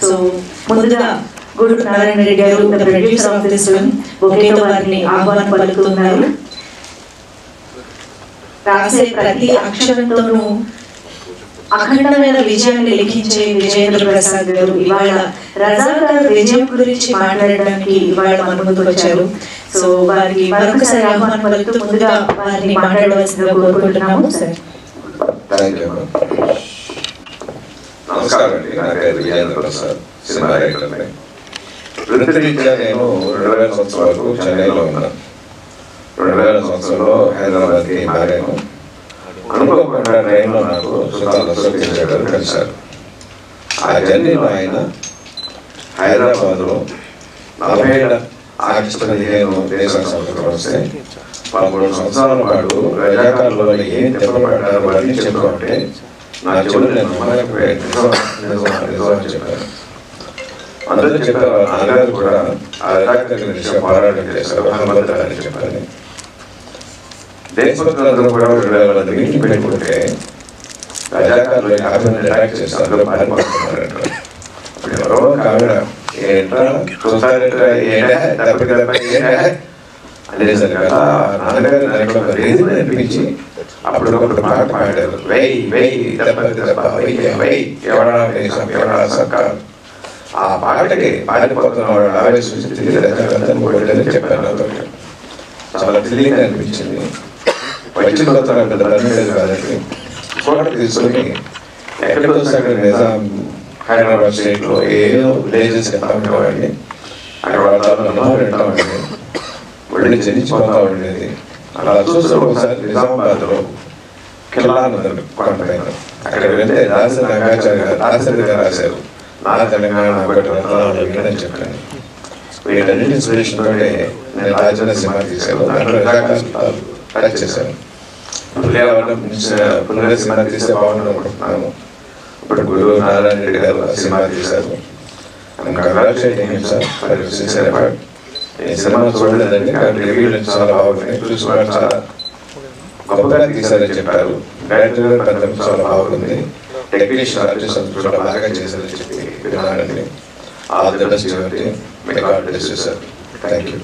So ముందుగా గూడూరు నారాయణ రెడ్డి గారు the producer of this film బొకేతో వారిని ఆహ్వానం పలుకుతున్నారు. రాసే ప్రతి అక్షరంతోనూ అఖండమైన విజయాన్ని లిఖించే విజయేంద్ర ప్రసాద్ గారు ఇవాళ రజాకార్ విజయం గురించి మాట్లాడడానికి ఇవాళ మన ముందుకు వచ్చారు. సో వారికి మరొకసారి ఆహ్వానం పలుకుతూ ముందుగా వారిని మాట్లాడవలసిందిగా కోరుకుంటున్నాము. సార్ నమస్కారం అండి. నా పేరు విజయేంద్ర ప్రసాద్, సినిమా డైరెక్టర్ని. వృత్తిరీత్యా నేను 2000 సంవత్సరం వరకు చెన్నైలో ఉన్నాను. 2000 సంవత్సరంలో హైదరాబాద్కి మారాను. అనుకోకుండా ట్రైన్లో నాకు సుల్తాన్ అసోసియేషన్ గారు కలిశారు. ఆ జర్నీలో ఆయన హైదరాబాద్లో 40 ఏళ్ల ఆగస్టు 15 దేశం సంవత్సరం వస్తే 13 సంవత్సరాల పాటు రజాకార్లో ఏం చెప్పబడ్డారు అని చెప్పుకుంటే నా చెవులు నేను నిజమని చెప్పారు. అందరూ చెప్పారు. నాన్నగారు కూడా ఆ రజాకార్ విషయం పోరాటం చేశారు, హనుమంతులని చెప్పారు. దేశభక్తులందరూ కూడా 20,000 మంది మీటింగ్ పెట్టుకుంటే రజాకార్లు 50 మంది అటాక్ చేసి అందరూ పారిపోతున్నారు. ఇప్పుడు ఎవరో కావిడ ఏంట్రా చూస్తారంటే ఏంటా తప్పకి తప్ప ఏంటా అనేసరి కదా నాన్నగారు నాకు ఒక రీజన్ అనిపించి అప్పుడు పాట పాడారు. వెయ్యి వెయ్యి తప్పకి తప్ప వెయ్యి వెయ్యి ఎవడా దేశం ఎవడా సర్కార్. ఆ పాటకి పారిపోతున్న వాళ్ళు ఆవేశించి రజాకార్లను కొట్టని చెప్పారు. చాలా థ్రిల్లింగ్ అనిపించింది. వచ్చిన పెద్ద లేదు కాదండి. ఫోటో తీసుకొని ఎక్కడికి వస్తే అక్కడ నిజాం హైదరాబాద్ స్టేట్లో ఏదో విలేజెస్ వెళ్తా ఉండేవాడిని. అక్కడ వాతావరణంలో వింటా ఉండేది, ఒళ్ళు చెల్లించిపోతా ఉండేది. అలా చూస్తూ ఒకసారి నిజామాబాద్లో కిల్లా కొండ పైన అక్కడికి వెళ్తే దాసరి రంగాచార్య గారు రాశారు, నా తెలంగాణ అని చెప్పాను. వీటన్నిటి ఇన్స్పిరేషన్ తోటే నేను రాజన్న సినిమా తీశాను. దాంట్లో టచ్ చేశాను. పుల్లే సినిమా తీస్తే బాగుండదు అనుకుంటున్నాను. ఇప్పుడు గురువు నారాయణ రెడ్డి గారు సినిమా తీశారు. ఈ సినిమా చూడలేదండి, కానీ రివ్యూలు చాలా బాగున్నాయి. చూసి కూడా చాలా గొప్పగా తీశారని చెప్పారు. డైరెక్టర్ గారు పెద్ద చాలా బాగుంది. టెక్నీషియన్ ఆర్టిస్ట్ కూడా బాగా చేశారని చెప్పి విన్నానండి. All the best your team. May God bless you sir. Thank you.